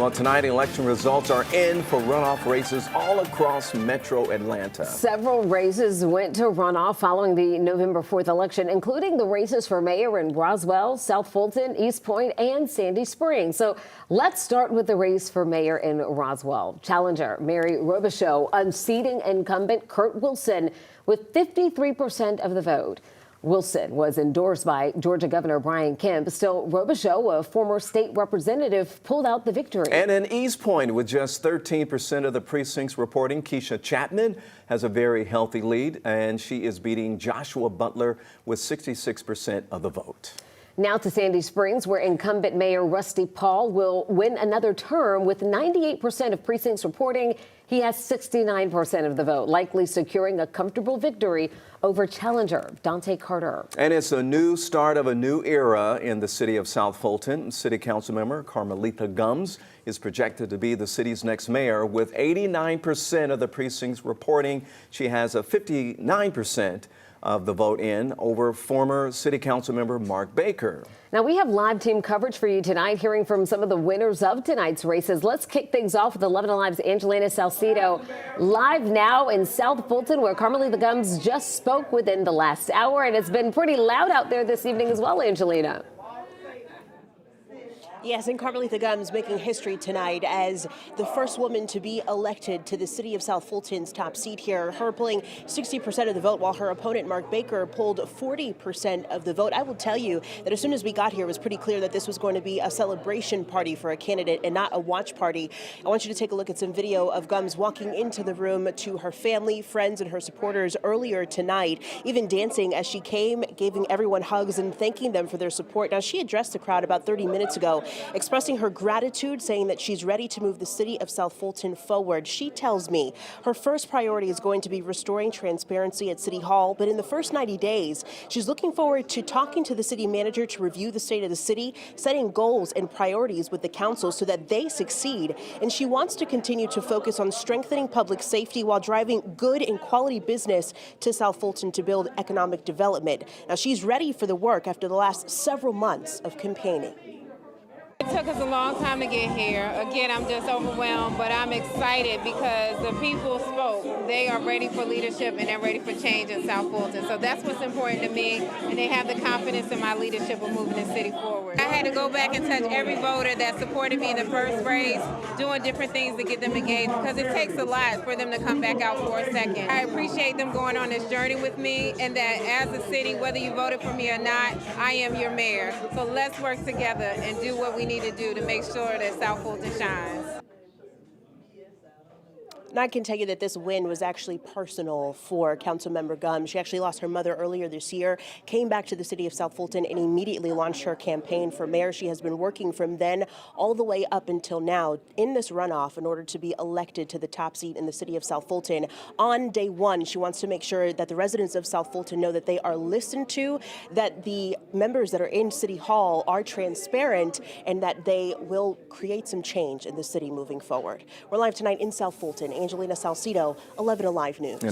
Well, tonight, election results are in for runoff races all across metro Atlanta. Several races went to runoff following the November 4th election, including the races for mayor in Roswell, South Fulton, East Point, and Sandy Springs. So let's start with the race for mayor in Roswell. Challenger Mary Robichaux unseating incumbent Kurt Wilson with 53% of the vote. Wilson was endorsed by Georgia Governor Brian Kemp. Still, Robichaux, a former state representative, pulled out the victory. And in East Point, with just 13% of the precincts reporting, Keisha Chapman has a very healthy lead, and she is beating Joshua Butler with 66% of the vote. Now to Sandy Springs, where incumbent Mayor Rusty Paul will win another term with 98% of precincts reporting. He has 69% of the vote, likely securing a comfortable victory over challenger Dante Carter. And it's a new start of a new era in the city of South Fulton. City Council member Carmelita Gumbs is projected to be the city's next mayor with 89% of the precincts reporting. She has a 59% of the vote in over former City Council member Mark Baker. Now we have live team coverage for you tonight, hearing from some of the winners of tonight's races. Let's kick things off with 11 Alive's Angelina Salcido live now in South Fulton, where Carmelita Gumbs just spoke within the last hour, and it's been pretty loud out there this evening as well, Angelina. Yes, and Carmelita Gumbs making history tonight as the first woman to be elected to the city of South Fulton's top seat here. Her pulling 60% of the vote, while her opponent, Mark Baker, pulled 40% of the vote. I will tell you that as soon as we got here, it was pretty clear that this was going to be a celebration party for a candidate and not a watch party. I want you to take a look at some video of Gumbs walking into the room to her family, friends, and her supporters earlier tonight, even dancing as she came, giving everyone hugs and thanking them for their support. Now, she addressed the crowd about 30 minutes ago, expressing her gratitude, saying that she's ready to move the city of South Fulton forward. She tells me her first priority is going to be restoring transparency at City Hall, but in the first 90 days, she's looking forward to talking to the city manager to review the state of the city, setting goals and priorities with the council so that they succeed. And she wants to continue to focus on strengthening public safety while driving good and quality business to South Fulton to build economic development. Now, she's ready for the work after the last several months of campaigning. It took us a long time to get here. Again, I'm just overwhelmed, but I'm excited because the people spoke. They are ready for leadership and they're ready for change in South Fulton. So that's what's important to me, and they have the confidence in my leadership of moving the city forward. I had to go back and touch every voter that supported me in the first race, doing different things to get them engaged, because it takes a lot for them to come back out for a second. I appreciate them going on this journey with me, and that as a city, whether you voted for me or not, I am your mayor. So let's work together and do what we need to do to make sure that South Fulton shines. And I can tell you that this win was actually personal for Councilmember Gumbs. She actually lost her mother earlier this year, came back to the city of South Fulton, and immediately launched her campaign for mayor. She has been working from then all the way up until now in this runoff in order to be elected to the top seat in the city of South Fulton. On day one, she wants to make sure that the residents of South Fulton know that they are listened to, that the members that are in City Hall are transparent, and that they will create some change in the city moving forward. We're live tonight in South Fulton. Angelina Salcido, 11 Alive News.